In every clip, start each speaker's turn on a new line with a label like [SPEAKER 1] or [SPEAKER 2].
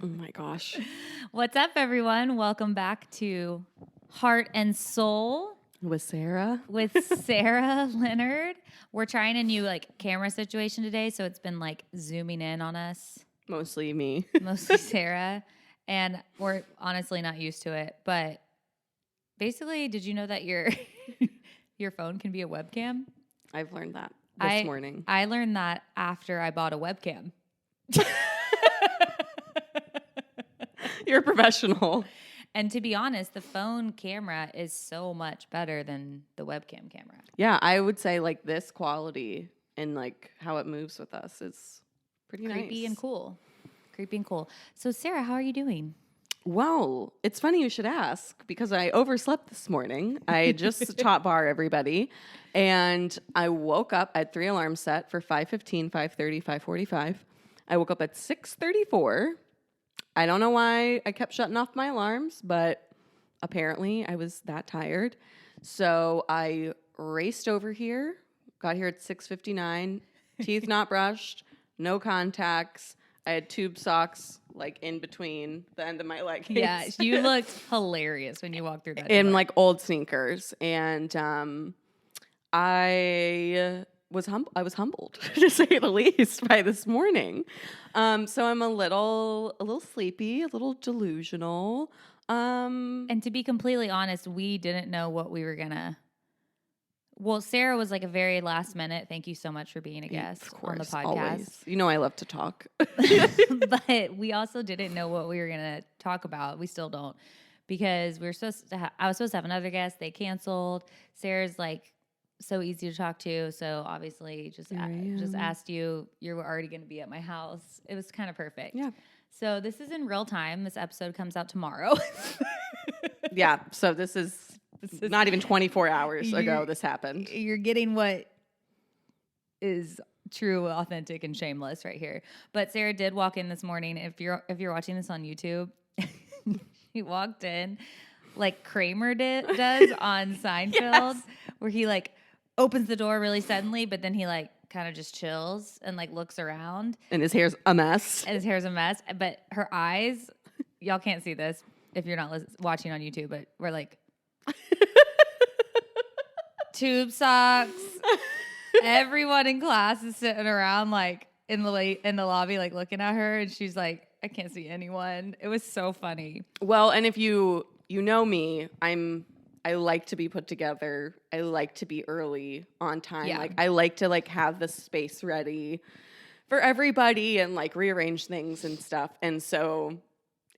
[SPEAKER 1] Oh my gosh.
[SPEAKER 2] What's up, everyone? Welcome back to Heart and Soul
[SPEAKER 1] With Sarah?
[SPEAKER 2] with Sarah, Leonard. We're trying a new camera situation today, so it's been zooming in on us,
[SPEAKER 1] Mostly me.
[SPEAKER 2] mostly Sarah, and we're honestly not used to it. But basically, did you know that your your phone can be a webcam?
[SPEAKER 1] I've learned that this morning.
[SPEAKER 2] I learned that after I bought a webcam.
[SPEAKER 1] You're a professional.
[SPEAKER 2] And to be honest, the phone camera is so much better than the webcam camera.
[SPEAKER 1] Yeah, I would say this quality and how it moves with us is pretty
[SPEAKER 2] Creepy
[SPEAKER 1] nice.
[SPEAKER 2] and cool. Creepy and cool. So, Sarah, how are you doing?
[SPEAKER 1] Well, it's funny you should ask because I overslept this morning. I just top bar everybody, and I woke up at 3 alarms set for 5:15, 5:30, 5:45. I woke up at 6:34. I don't know why I kept shutting off my alarms, but apparently I was that tired. So I raced over here, got here at 6:59, teeth not brushed, no contacts. I had tube socks in between the end of my leggings.
[SPEAKER 2] Yeah, you looked hilarious when you walked through that.
[SPEAKER 1] In old sneakers. And I was humbled to say the least by this morning. So I'm a little sleepy, a little delusional.
[SPEAKER 2] And to be completely honest, we didn't know what we were gonna. Well, Sarah was a very last minute. Thank you so much for being a guest on the podcast.
[SPEAKER 1] Always. You know I love to talk.
[SPEAKER 2] But we also didn't know what we were gonna talk about. We still don't, because we were supposed to. I was supposed to have another guest. They canceled. Sarah's so easy to talk to. So obviously just asked you. You were already going to be at my house. It was kind of perfect.
[SPEAKER 1] Yeah.
[SPEAKER 2] So this is in real time. This episode comes out tomorrow.
[SPEAKER 1] Yeah. So this is not even 24 hours ago this happened.
[SPEAKER 2] You're getting what is true, authentic, and shameless right here. But Sarah did walk in this morning. If you're watching this on YouTube, she walked in like Kramer does on Seinfeld, yes, where he opens the door really suddenly, but then he kind of just chills and looks around.
[SPEAKER 1] And his hair's a mess.
[SPEAKER 2] But her eyes, y'all can't see this if you're not watching on YouTube, but we're tube socks. Everyone in class is sitting around in the lobby looking at her, and she's I can't see anyone. It was so funny.
[SPEAKER 1] Well, and if you know me, I like to be put together. I like to be early on time.
[SPEAKER 2] Yeah.
[SPEAKER 1] I like to have the space ready for everybody and rearrange things and stuff. And so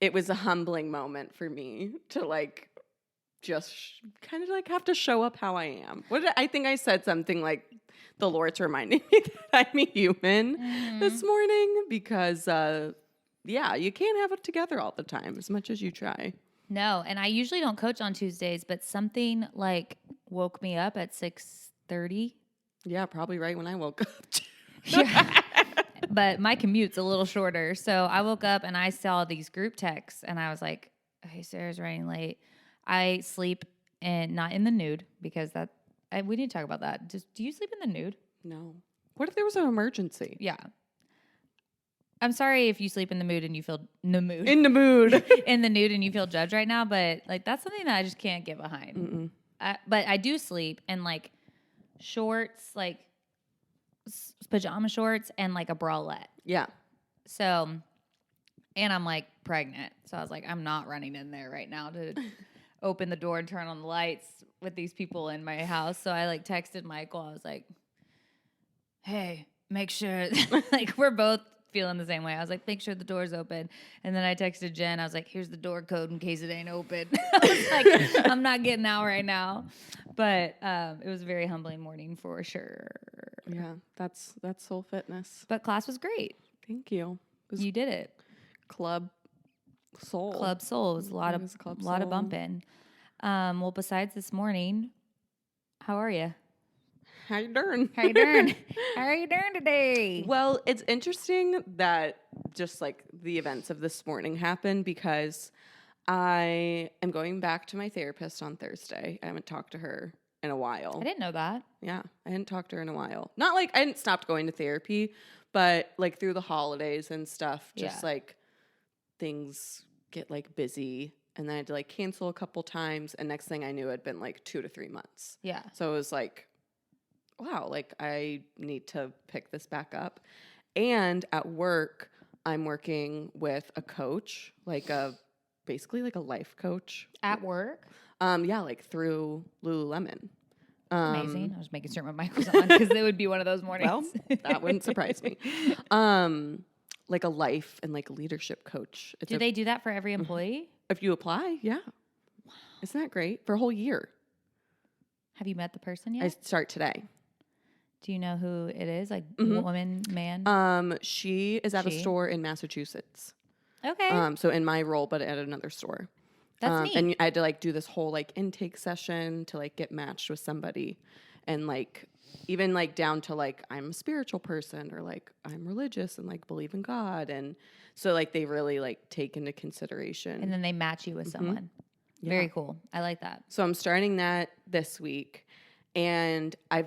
[SPEAKER 1] it was a humbling moment for me to just kind of have to show up how I am. I think I said something the Lord's reminding me that I'm a human this morning because you can't have it together all the time as much as you try.
[SPEAKER 2] No, and I usually don't coach on Tuesdays, but something woke me up at 6:30.
[SPEAKER 1] Yeah, probably right when I woke up.
[SPEAKER 2] Yeah. But my commute's a little shorter, so I woke up and I saw these group texts, and I was like, "Hey, Sarah's running late." I sleep not in the nude because we need to talk about that. Do you sleep in the nude?
[SPEAKER 1] No. What if there was an emergency?
[SPEAKER 2] Yeah. I'm sorry if you sleep in the mood and you feel
[SPEAKER 1] in the mood
[SPEAKER 2] in the nude and you feel judged right now, but that's something that I just can't get behind. But I do sleep in shorts, pajama shorts, and a bralette.
[SPEAKER 1] Yeah.
[SPEAKER 2] So, and I'm pregnant, so I was I'm not running in there right now to open the door and turn on the lights with these people in my house. So I texted Michael. I was hey, make sure we're both feeling the same way. I was make sure the door's open. And then I texted Jen. I was here's the door code in case it ain't open. I was I'm not getting out right now. But it was a very humbling morning for sure.
[SPEAKER 1] Yeah, that's soul fitness.
[SPEAKER 2] But class was great.
[SPEAKER 1] Thank you.
[SPEAKER 2] You did it.
[SPEAKER 1] Club soul.
[SPEAKER 2] Club soul. It was a lot of bumping. Well, besides this morning, how are you?
[SPEAKER 1] How you doing?
[SPEAKER 2] How you doing? How are you doing today?
[SPEAKER 1] Well, it's interesting that just the events of this morning happened because I am going back to my therapist on Thursday. I haven't talked to her in a while.
[SPEAKER 2] I didn't know that.
[SPEAKER 1] Yeah, I hadn't talked to her in a while. Not I hadn't stopped going to therapy, but through the holidays and stuff, just things get like busy, and then I had to like cancel a couple times, and next thing I knew, it'd been like 2 to 3 months.
[SPEAKER 2] Yeah.
[SPEAKER 1] So it was like, wow, like I need to pick this back up. And at work, I'm working with a coach, like basically like a life coach.
[SPEAKER 2] At work?
[SPEAKER 1] Yeah, like through Lululemon.
[SPEAKER 2] Amazing. I was making sure my mic was on because it would be one of those mornings.
[SPEAKER 1] Well, that wouldn't surprise me. Like a life and like leadership coach.
[SPEAKER 2] Do they do that for every employee?
[SPEAKER 1] If you apply, yeah. Wow. Isn't that great? For a whole year.
[SPEAKER 2] Have you met the person yet?
[SPEAKER 1] I start today.
[SPEAKER 2] Do you know who it is? Like woman, man?
[SPEAKER 1] She is at a store in Massachusetts.
[SPEAKER 2] Okay.
[SPEAKER 1] So in my role, but at another store.
[SPEAKER 2] That's neat.
[SPEAKER 1] And I had to like do this whole like intake session to like get matched with somebody, and like even like down to like I'm a spiritual person or like I'm religious and like believe in God, and so like they really like take into consideration.
[SPEAKER 2] And then they match you with someone. Yeah. Very cool. I like that.
[SPEAKER 1] So I'm starting that this week, and I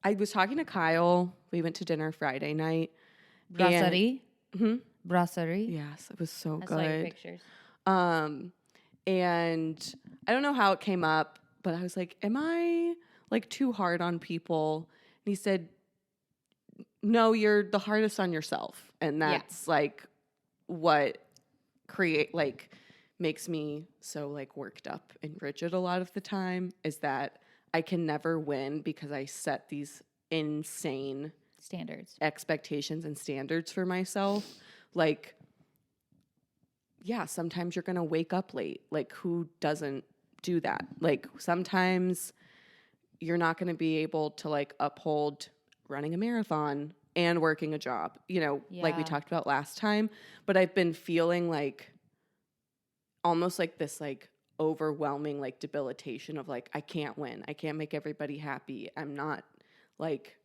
[SPEAKER 1] was talking to Kyle. We went to dinner Friday night.
[SPEAKER 2] Brasserie? Brasserie?
[SPEAKER 1] Yes, it was so
[SPEAKER 2] I
[SPEAKER 1] good.
[SPEAKER 2] saw your pictures.
[SPEAKER 1] And I don't know how it came up, but I was like, am I like too hard on people? And he said, no, you're the hardest on yourself. And that's like what makes me so like worked up and rigid a lot of the time, is that I can never win because I set these insane
[SPEAKER 2] standards,
[SPEAKER 1] expectations and standards for myself. Like, yeah, sometimes you're going to wake up late. Like, who doesn't do that? Like, sometimes you're not going to be able to like uphold running a marathon and working a job, like we talked about last time. But I've been feeling like almost like this like overwhelming like debilitation of like, I can't win. I can't make everybody happy. I'm not like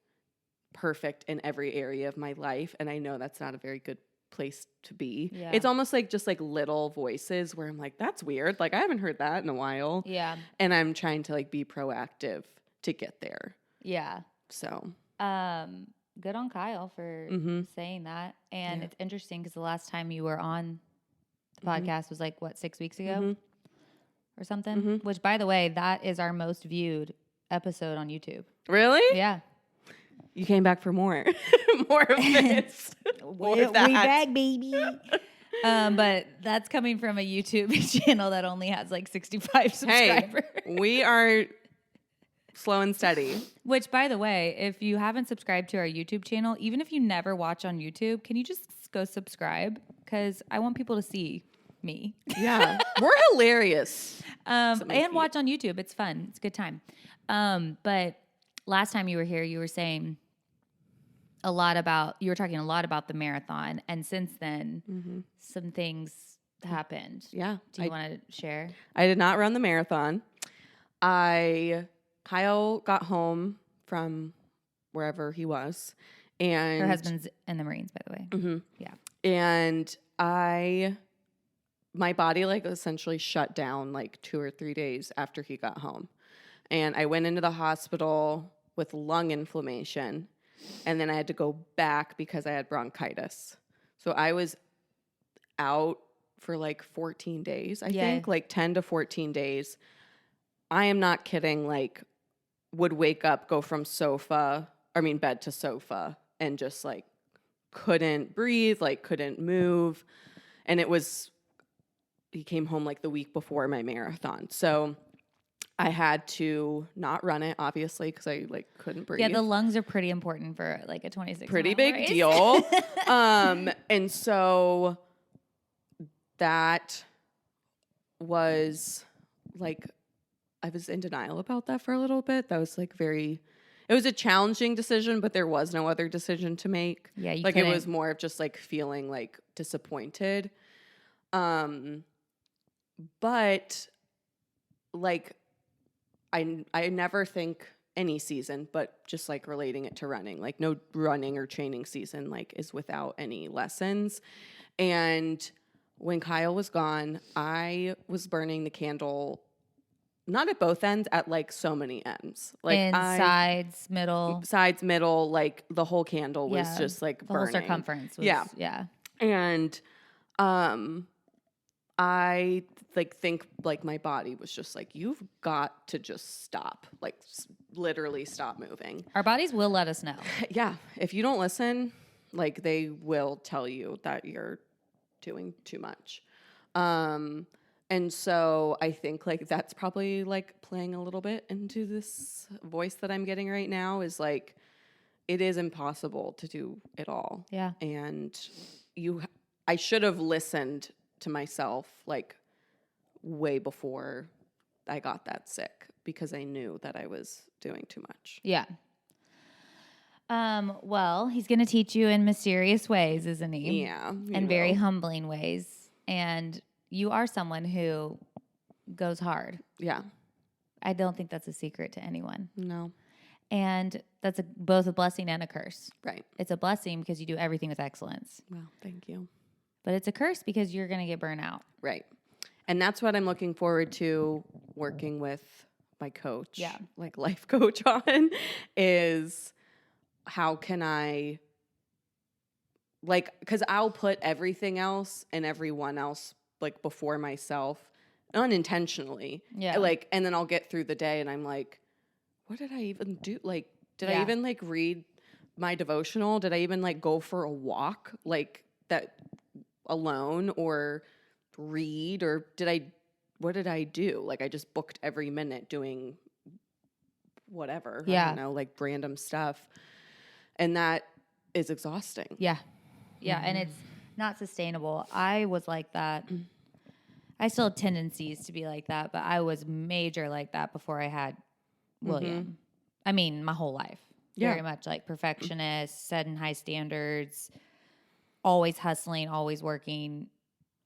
[SPEAKER 1] perfect in every area of my life. And I know that's not a very good place to be. Yeah. It's almost like just like little voices where I'm like, that's weird. Like I haven't heard that in a while.
[SPEAKER 2] Yeah.
[SPEAKER 1] And I'm trying to like be proactive to get there.
[SPEAKER 2] Yeah.
[SPEAKER 1] So,
[SPEAKER 2] good on Kyle for saying that. And it's interesting because the last time you were on the podcast was like, 6 weeks ago or something? Which, by the way, that is our most viewed episode on YouTube.
[SPEAKER 1] Really?
[SPEAKER 2] Yeah.
[SPEAKER 1] You came back for more. More of this.
[SPEAKER 2] We back, baby. But that's coming from a YouTube channel that only has like 65 subscribers.
[SPEAKER 1] Hey, we are slow and steady.
[SPEAKER 2] Which, by the way, if you haven't subscribed to our YouTube channel, even if you never watch on YouTube, can you just go subscribe? Because I want people to see me.
[SPEAKER 1] Yeah. We're hilarious.
[SPEAKER 2] And watch on YouTube. It's fun. It's a good time. But last time you were here, you were saying you were talking a lot about the marathon. And since then, some things happened.
[SPEAKER 1] Yeah.
[SPEAKER 2] Do you want to share?
[SPEAKER 1] I did not run the marathon. Kyle got home from wherever he was. And
[SPEAKER 2] her husband's in the Marines, by the way. Yeah.
[SPEAKER 1] And my body like essentially shut down like 2 or 3 days after he got home. And I went into the hospital with lung inflammation, and then I had to go back because I had bronchitis. So I was out for like 14 days, I think, like 10 to 14 days. I am not kidding. Like, would wake up, go from bed to sofa, and just like couldn't breathe, like couldn't move. And he came home like the week before my marathon. So I had to not run it, obviously, because I like couldn't breathe.
[SPEAKER 2] Yeah, the lungs are pretty important for like a 26
[SPEAKER 1] pretty
[SPEAKER 2] mile
[SPEAKER 1] big
[SPEAKER 2] race.
[SPEAKER 1] deal. And so that was like, I was in denial about that for a little bit. That was like it was a challenging decision, but there was no other decision to make.
[SPEAKER 2] Yeah,
[SPEAKER 1] like it was more of just like feeling like disappointed. But like I never think any season, but just like relating it to running, like no running or training season like is without any lessons. And when Kyle was gone, I was burning the candle not at both ends, at like so many ends. Like
[SPEAKER 2] sides, middle.
[SPEAKER 1] Sides, middle, like the whole candle was just like
[SPEAKER 2] the
[SPEAKER 1] burning.
[SPEAKER 2] whole circumference was, yeah.
[SPEAKER 1] And I like think like my body was just like, you've got to just stop, like literally stop moving.
[SPEAKER 2] Our bodies will let us know.
[SPEAKER 1] Yeah. If you don't listen, like they will tell you that you're doing too much. And so I think like that's probably like playing a little bit into this voice that I'm getting right now is like, it is impossible to do it all.
[SPEAKER 2] Yeah.
[SPEAKER 1] And I should have listened to myself like way before I got that sick because I knew that I was doing too much.
[SPEAKER 2] Yeah. Well, he's going to teach you in mysterious ways, isn't he?
[SPEAKER 1] Yeah.
[SPEAKER 2] And very humbling ways. And you are someone who goes hard.
[SPEAKER 1] Yeah.
[SPEAKER 2] I don't think that's a secret to anyone.
[SPEAKER 1] No.
[SPEAKER 2] And that's both a blessing and a curse.
[SPEAKER 1] Right.
[SPEAKER 2] It's a blessing because you do everything with excellence.
[SPEAKER 1] Well, thank you.
[SPEAKER 2] But it's a curse because you're going to get burnt out.
[SPEAKER 1] Right. And that's what I'm looking forward to working with my coach, like life coach on, is how can I, like, because I'll put everything else and everyone else like before myself unintentionally.
[SPEAKER 2] Yeah.
[SPEAKER 1] Like, and then I'll get through the day and I'm like, what did I even do? Like, did I even like read my devotional? Did I even like go for a walk like that alone or read? Or what did I do? Like, I just booked every minute doing whatever. I don't know, like random stuff. And that is exhausting.
[SPEAKER 2] Yeah. Yeah. And it's not sustainable. I was like that. I still have tendencies to be like that, but I was major like that before I had William. I mean, my whole life. Very much like perfectionist, setting high standards, always hustling, always working,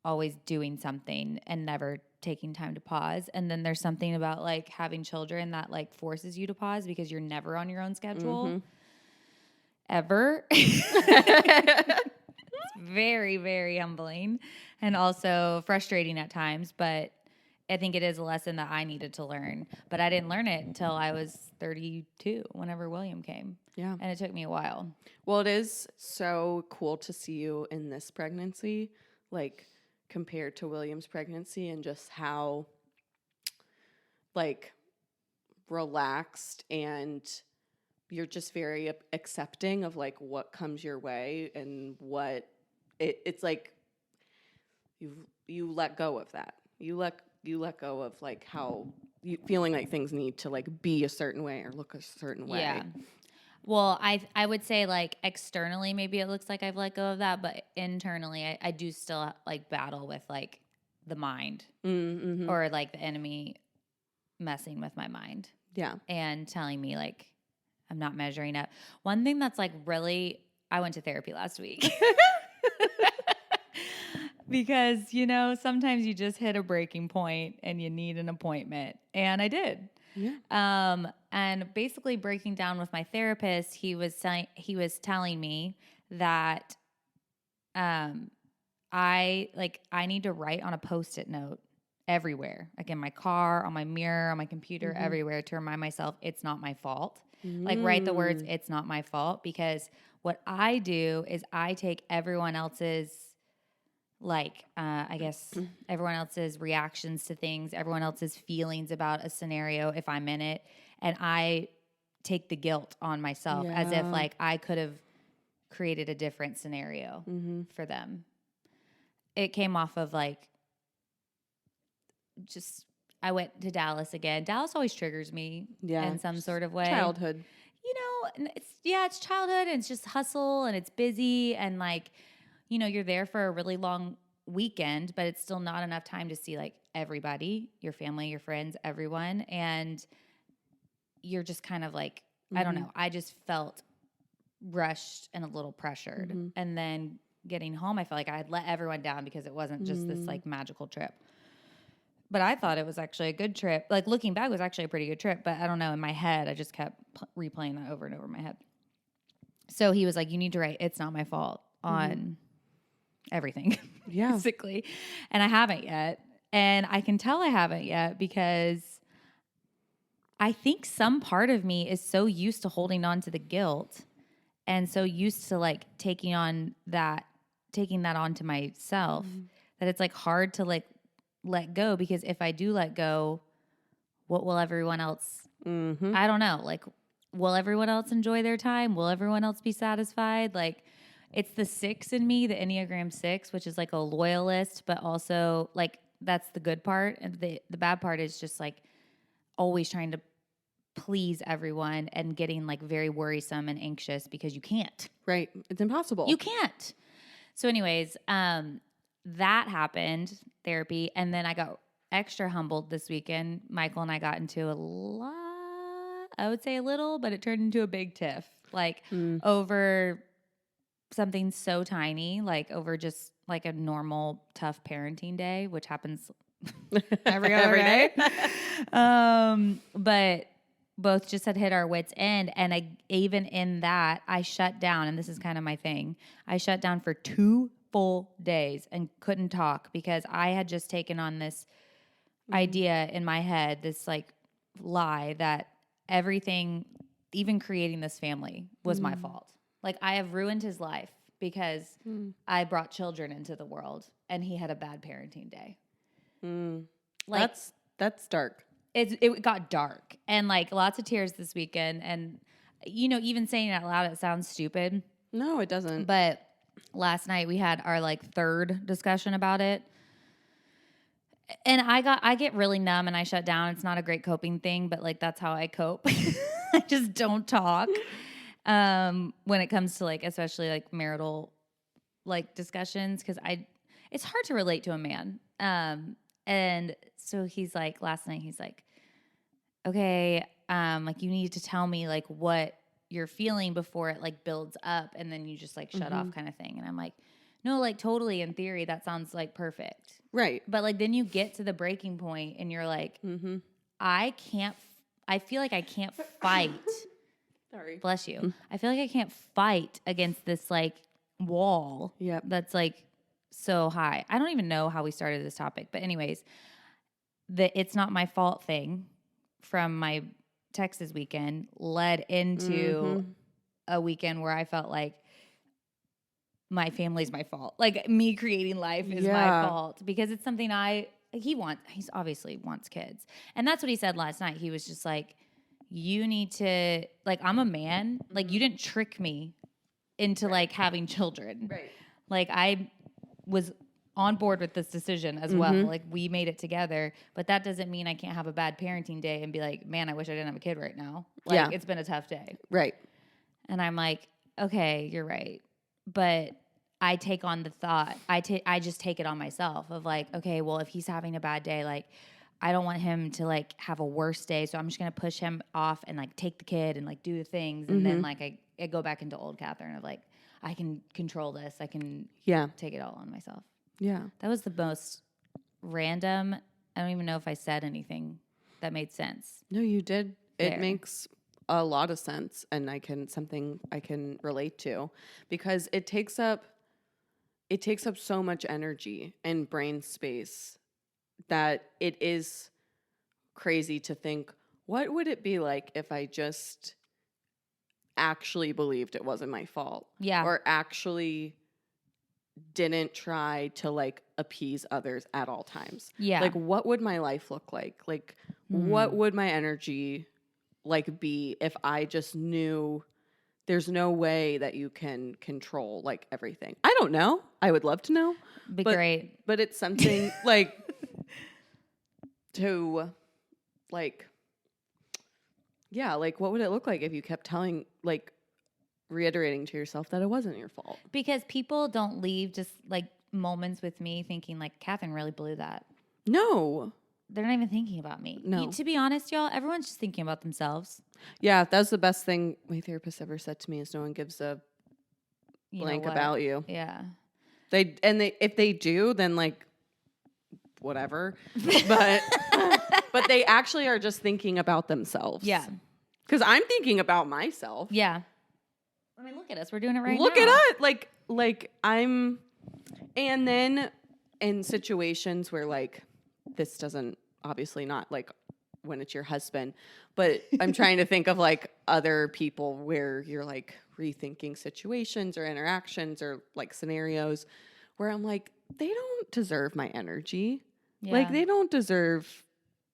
[SPEAKER 2] always doing something and never taking time to pause. And then there's something about like having children that like forces you to pause because you're never on your own schedule. Ever. It's very, very humbling and also frustrating at times, but I think it is a lesson that I needed to learn. But I didn't learn it until I was 32, whenever William came.
[SPEAKER 1] Yeah.
[SPEAKER 2] And it took me a while.
[SPEAKER 1] Well, it is so cool to see you in this pregnancy, like compared to William's pregnancy, and just how like relaxed and you're just very accepting of like what comes your way and what it's like you let go of that. You let go of like how you feeling like things need to like be a certain way or look a certain way.
[SPEAKER 2] Yeah. Well, I would say like externally maybe it looks like I've let go of that, but internally I do still like battle with like the mind or like the enemy messing with my mind.
[SPEAKER 1] Yeah.
[SPEAKER 2] And telling me like I'm not measuring up. One thing that's like really, I went to therapy last week. Because, you know, sometimes you just hit a breaking point and you need an appointment. And I did. Yeah. And basically breaking down with my therapist, he was telling me that I need to write on a Post-it note everywhere, like in my car, on my mirror, on my computer, everywhere, to remind myself it's not my fault. Like write the words, it's not my fault, because what I do is I take everyone else's everyone else's reactions to things, everyone else's feelings about a scenario if I'm in it, and I take the guilt on myself as if like I could have created a different scenario for them. It came off of like just I went to Dallas again. Dallas always triggers me in some sort of way.
[SPEAKER 1] Childhood.
[SPEAKER 2] You know, it's childhood and it's just hustle and it's busy and like, you know, you're there for a really long weekend, but it's still not enough time to see like everybody, your family, your friends, everyone. And you're just kind of like, I don't know. I just felt rushed and a little pressured. And then getting home, I felt like I had let everyone down because it wasn't just this like magical trip. But I thought it was actually a good trip. Like looking back, it was actually a pretty good trip. But I don't know, in my head, I just kept replaying that over and over in my head. So he was like, you need to write, it's not my fault on everything, basically. And I haven't yet. And I can tell I haven't yet because I think some part of me is so used to holding on to the guilt and so used to like taking that onto myself that it's like hard to like let go, because if I do let go, what will everyone else, I don't know, like, will everyone else enjoy their time? Will everyone else be satisfied? Like, it's the 6 in me, the Enneagram 6, which is like a loyalist, but also like that's the good part. And the bad part is just like always trying to please everyone and getting like very worrisome and anxious because you can't.
[SPEAKER 1] Right. It's impossible.
[SPEAKER 2] You can't. So anyways, that happened, therapy. And then I got extra humbled this weekend. Michael and I got into a lot, I would say a little, but it turned into a big tiff, like over something so tiny, like over just like a normal tough parenting day, which happens every other day. But both just had hit our wits' end. And even in that, I shut down. And this is kind of my thing. I shut down for 2 full days and couldn't talk because I had just taken on this idea in my head, this like lie that everything, even creating this family, was my fault. Like, I have ruined his life because I brought children into the world and he had a bad parenting day. Like,
[SPEAKER 1] that's dark.
[SPEAKER 2] It got dark and like lots of tears this weekend. And, you know, even saying it out loud, it sounds stupid.
[SPEAKER 1] No, it doesn't.
[SPEAKER 2] But last night we had our like 3rd discussion about it. And I get really numb and I shut down. It's not a great coping thing, but like that's how I cope. I just don't talk when it comes to like, especially like marital like discussions, because it's hard to relate to a man. And so he's like, last night he's like, okay, like you need to tell me like what you're feeling before it like builds up and then you just like shut off kind of thing. And I'm like, no, like totally in theory that sounds like perfect.
[SPEAKER 1] Right.
[SPEAKER 2] But like then you get to the breaking point and you're like, I feel like I can't fight.
[SPEAKER 1] Sorry.
[SPEAKER 2] Bless you. I feel like I can't fight against this like wall that's like so high. I don't even know how we started this topic. But anyways, the it's not my fault thing from my Texas weekend led into a weekend where I felt like my family's my fault. Like me creating life is my fault because it's something he obviously wants kids. And that's what he said last night. He was just like, you need to, like, I'm a man. Like, you didn't trick me into like having children.
[SPEAKER 1] Right.
[SPEAKER 2] Like, I was on board with this decision as well. Like, we made it together, but that doesn't mean I can't have a bad parenting day and be like, man, I wish I didn't have a kid right now. Like, it's been a tough day.
[SPEAKER 1] Right.
[SPEAKER 2] And I'm like, okay, you're right. But I take on the thought, I just take it on myself of like, okay, well, if he's having a bad day, like, I don't want him to like have a worse day. So I'm just going to push him off and like take the kid and like do the things. And then like I go back into old Kathryn of like, I can control this. I can take it all on myself.
[SPEAKER 1] Yeah.
[SPEAKER 2] That was the most random. I don't even know if I said anything that made sense.
[SPEAKER 1] No, you did.
[SPEAKER 2] There.
[SPEAKER 1] It makes a lot of sense. And something I can relate to because it takes up so much energy and brain space that it is crazy to think, what would it be like if I just actually believed it wasn't my fault?
[SPEAKER 2] Yeah.
[SPEAKER 1] Or actually didn't try to like appease others at all times.
[SPEAKER 2] Yeah.
[SPEAKER 1] Like, what would my life look like? Like, what would my energy like be if I just knew there's no way that you can control like everything? I don't know. I would love to know.
[SPEAKER 2] Be great.
[SPEAKER 1] But it's something like to like, yeah, like what would it look like if you kept reiterating to yourself that it wasn't your fault?
[SPEAKER 2] Because people don't leave just like moments with me thinking like, Kathryn really blew that.
[SPEAKER 1] No.
[SPEAKER 2] They're not even thinking about me.
[SPEAKER 1] No.
[SPEAKER 2] To be honest, y'all, everyone's just thinking about themselves.
[SPEAKER 1] Yeah, that's the best thing my therapist ever said to me is no one gives a blank about you.
[SPEAKER 2] Yeah.
[SPEAKER 1] If they do, then like whatever. But they actually are just thinking about themselves.
[SPEAKER 2] Yeah.
[SPEAKER 1] Because I'm thinking about myself.
[SPEAKER 2] Yeah. I mean, look at us. We're doing it right now.
[SPEAKER 1] Look at us. Like I'm, and then in situations where like this doesn't obviously not like when it's your husband. But I'm trying to think of like other people where you're like rethinking situations or interactions or like scenarios where I'm like, they don't deserve my energy.
[SPEAKER 2] Yeah.
[SPEAKER 1] Like they don't deserve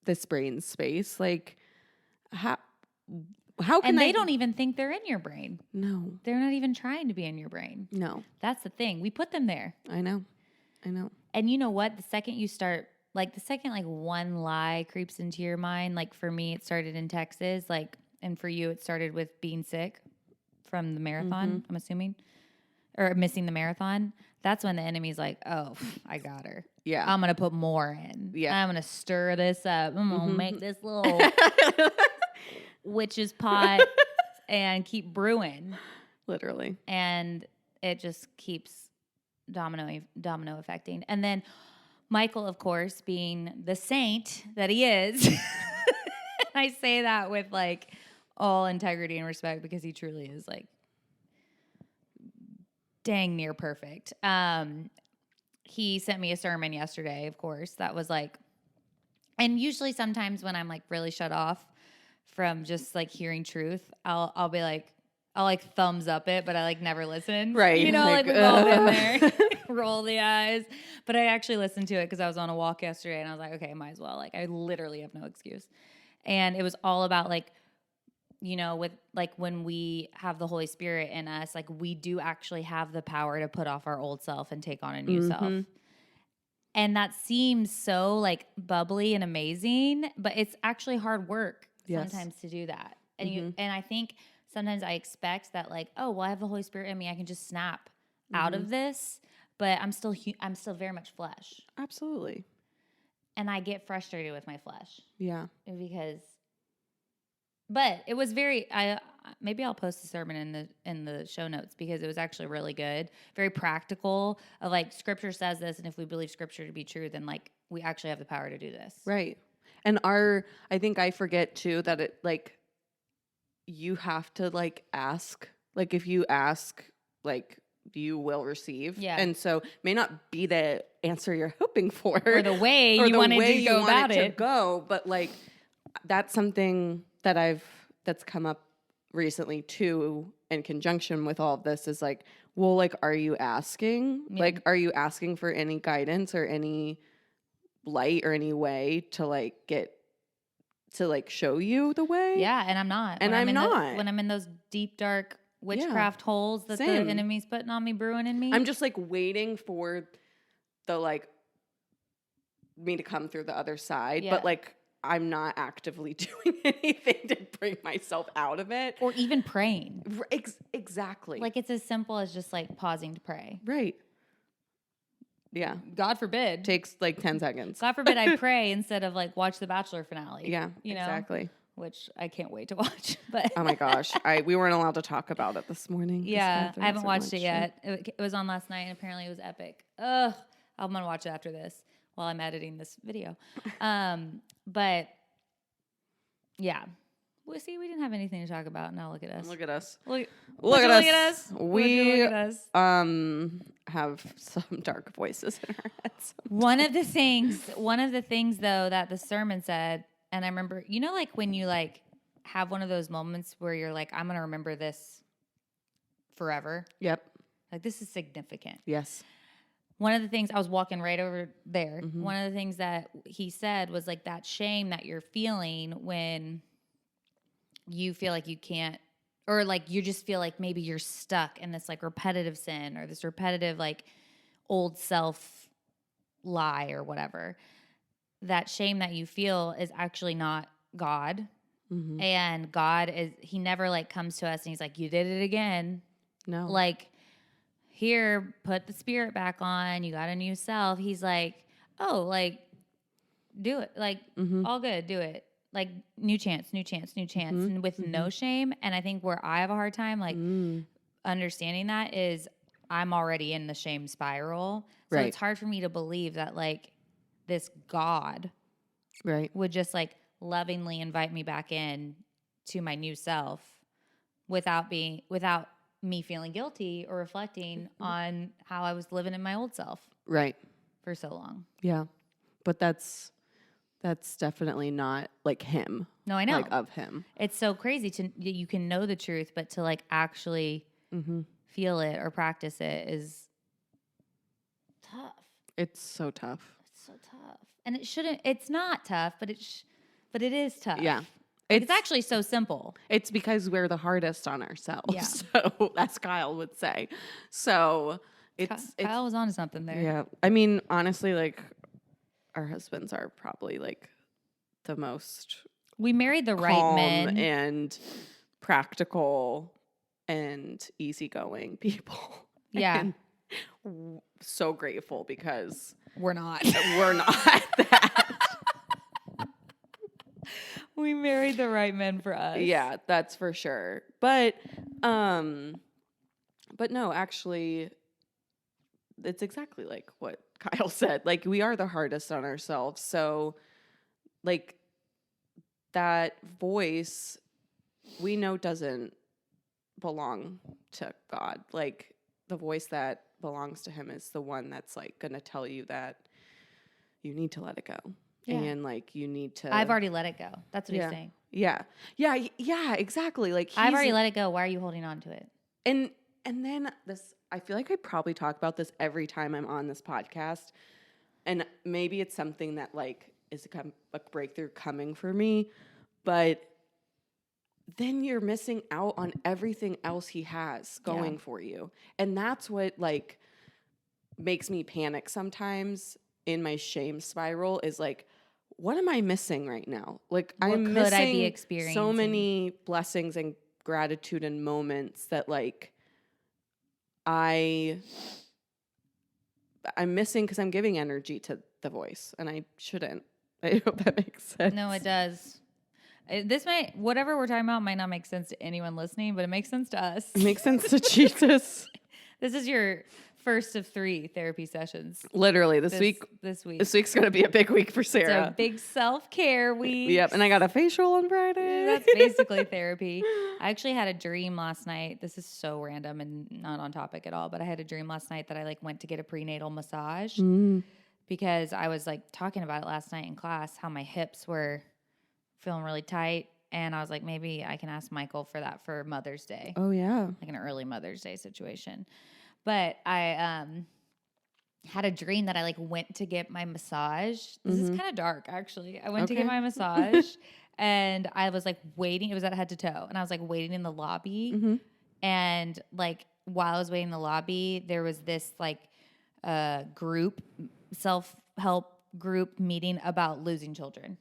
[SPEAKER 1] this brain space. Like how can
[SPEAKER 2] And
[SPEAKER 1] I?
[SPEAKER 2] they don't even think they're in your brain.
[SPEAKER 1] No,
[SPEAKER 2] They're not even trying to be in your brain.
[SPEAKER 1] no.
[SPEAKER 2] That's the thing. We put them there.
[SPEAKER 1] I know.
[SPEAKER 2] And you know what? The second you start, like the second like one lie creeps into your mind, like for me, it started in Texas, like, and for you, it started with being sick from the marathon, I'm assuming, or missing the marathon. That's when the enemy's like, oh, I got her.
[SPEAKER 1] Yeah.
[SPEAKER 2] I'm going to put more in.
[SPEAKER 1] Yeah.
[SPEAKER 2] I'm going to stir this up. I'm going to make this little witch's pot and keep brewing.
[SPEAKER 1] Literally.
[SPEAKER 2] And it just keeps domino affecting. And then Michael, of course, being the saint that he is, I say that with like all integrity and respect because he truly is like dang near perfect. He sent me a sermon yesterday, of course, that was like, and usually sometimes when I'm like really shut off from just like hearing truth, I'll be like, I'll like thumbs up it, but I like never listen.
[SPEAKER 1] Right.
[SPEAKER 2] You know, like we've all been there. Roll the eyes. But I actually listened to it because I was on a walk yesterday and I was like, okay, might as well. Like I literally have no excuse. And it was all about like, you know, with like when we have the Holy Spirit in us, like we do actually have the power to put off our old self and take on a new self. And that seems so like bubbly and amazing, but it's actually hard work sometimes to do that. And and I think sometimes I expect that like, oh, well, I have the Holy Spirit in me. I can just snap out of this, but I'm still very much flesh.
[SPEAKER 1] Absolutely.
[SPEAKER 2] And I get frustrated with my flesh.
[SPEAKER 1] Yeah.
[SPEAKER 2] But it was maybe I'll post the sermon in the show notes because it was actually really good, very practical. Of like Scripture says this, and if we believe Scripture to be true, then like we actually have the power to do this.
[SPEAKER 1] Right. And I think I forget too that it like you have to like ask. Like if you ask, like you will receive.
[SPEAKER 2] Yeah.
[SPEAKER 1] And so it may not be the answer you're hoping for,
[SPEAKER 2] or the way you wanted to go about it.
[SPEAKER 1] But like that's something that that's come up recently too in conjunction with all of this is like, well, like, are you asking?
[SPEAKER 2] Yeah.
[SPEAKER 1] Like, are you asking for any guidance or any light or any way to like get to like show you the way?
[SPEAKER 2] Yeah, and I'm not.
[SPEAKER 1] And I'm not.
[SPEAKER 2] When I'm in those deep, dark witchcraft holes that the enemy's putting on me, brewing in me.
[SPEAKER 1] I'm just like waiting for the like me to come through the other side.
[SPEAKER 2] Yeah.
[SPEAKER 1] But like I'm not actively doing anything to bring myself out of it.
[SPEAKER 2] Or even praying.
[SPEAKER 1] Exactly.
[SPEAKER 2] Like it's as simple as just like pausing to pray.
[SPEAKER 1] Right. Yeah.
[SPEAKER 2] God forbid.
[SPEAKER 1] Takes like 10 seconds.
[SPEAKER 2] God forbid I pray instead of like watch the Bachelor finale.
[SPEAKER 1] Yeah,
[SPEAKER 2] you know?
[SPEAKER 1] exactly.
[SPEAKER 2] Which I can't wait to watch. But
[SPEAKER 1] oh my gosh. We weren't allowed to talk about it this morning.
[SPEAKER 2] Yeah, I haven't watched it yet. It was on last night and apparently it was epic. Ugh. I'm going to watch it after this while I'm editing this video. But yeah. Well, see, we didn't have anything to talk about. Now look at us.
[SPEAKER 1] Look at us.
[SPEAKER 2] Look
[SPEAKER 1] at us.
[SPEAKER 2] We look at us.
[SPEAKER 1] Have some dark voices in our heads.
[SPEAKER 2] One of the things though that the sermon said, and I remember, you know, like when you like have one of those moments where you're like, I'm going to remember this forever.
[SPEAKER 1] Yep.
[SPEAKER 2] Like this is significant.
[SPEAKER 1] Yes.
[SPEAKER 2] One of the things, I was walking right over there. Mm-hmm. One of the things that he said was like that shame that you're feeling when you feel like you can't, or like you just feel like maybe you're stuck in this like repetitive sin or this repetitive like old self lie or whatever. That shame that you feel is actually not God. Mm-hmm. And God he never like comes to us and he's like, you did it again.
[SPEAKER 1] No.
[SPEAKER 2] Like, here, put the spirit back on. You got a new self. He's like, oh, like, do it. Like, all good. Do it. Like, new chance. And with no shame. And I think where I have a hard time, like, understanding that is I'm already in the shame spiral. So it's hard for me to believe that, like, this God would just, like, lovingly invite me back in to my new self without me feeling guilty or reflecting on how I was living in my old self.
[SPEAKER 1] Right.
[SPEAKER 2] For so long.
[SPEAKER 1] Yeah. But that's That's definitely not like him.
[SPEAKER 2] No, I know.
[SPEAKER 1] Like of him.
[SPEAKER 2] It's so crazy you can know the truth, but to like actually feel it or practice it is tough.
[SPEAKER 1] It's so tough.
[SPEAKER 2] It's so tough. And it's not tough, but but it is tough.
[SPEAKER 1] Yeah.
[SPEAKER 2] Like, it's actually so simple.
[SPEAKER 1] It's because we're the hardest on ourselves.
[SPEAKER 2] Yeah.
[SPEAKER 1] So as Kyle would say. So
[SPEAKER 2] Kyle was onto something there.
[SPEAKER 1] Yeah. I mean, honestly, like our husbands are probably like the most
[SPEAKER 2] we married the right
[SPEAKER 1] calm
[SPEAKER 2] men
[SPEAKER 1] and practical and easygoing people.
[SPEAKER 2] Yeah.
[SPEAKER 1] And so grateful because
[SPEAKER 2] we're not.
[SPEAKER 1] We're not that.
[SPEAKER 2] We married the right men for us.
[SPEAKER 1] Yeah, that's for sure. But no, actually it's exactly like what Kyle said. Like we are the hardest on ourselves. So like that voice we know doesn't belong to God. Like the voice that belongs to him is the one that's like going to tell you that you need to let it go. Yeah. And like you need to
[SPEAKER 2] I've already let it go. That's what he's saying.
[SPEAKER 1] Yeah. Yeah, exactly. Like
[SPEAKER 2] I've already let it go. Why are you holding on to it?
[SPEAKER 1] And then this I feel like I probably talk about this every time I'm on this podcast. And maybe it's something that like is a breakthrough coming for me, but then you're missing out on everything else he has going for you. And that's what like makes me panic sometimes in my shame spiral is like, what am I missing right now? Like I'm missing so many blessings and gratitude and moments that like I'm missing because I'm giving energy to the voice and I shouldn't. I hope that makes sense.
[SPEAKER 2] No, it does. Whatever we're talking about might not make sense to anyone listening, but it makes sense to us.
[SPEAKER 1] It makes sense to Jesus.
[SPEAKER 2] This is your first of 3 therapy sessions.
[SPEAKER 1] Literally this week's going to be a big week for Sarah.
[SPEAKER 2] It's a big self-care week.
[SPEAKER 1] Yep. And I got a facial on Friday.
[SPEAKER 2] That's basically therapy. I actually had a dream last night. This is so random and not on topic at all, but I had a dream last night that I like went to get a prenatal massage because I was like talking about it last night in class, how my hips were feeling really tight. And I was like, maybe I can ask Michael for that for Mother's Day.
[SPEAKER 1] Oh yeah.
[SPEAKER 2] Like an early Mother's Day situation. But I had a dream that I like went to get my massage. This is kind of dark, actually. I went to get my massage, and I was like waiting. It was at head to toe, and I was like waiting in the lobby. And like while I was waiting in the lobby, there was this like group, self-help group meeting about losing children.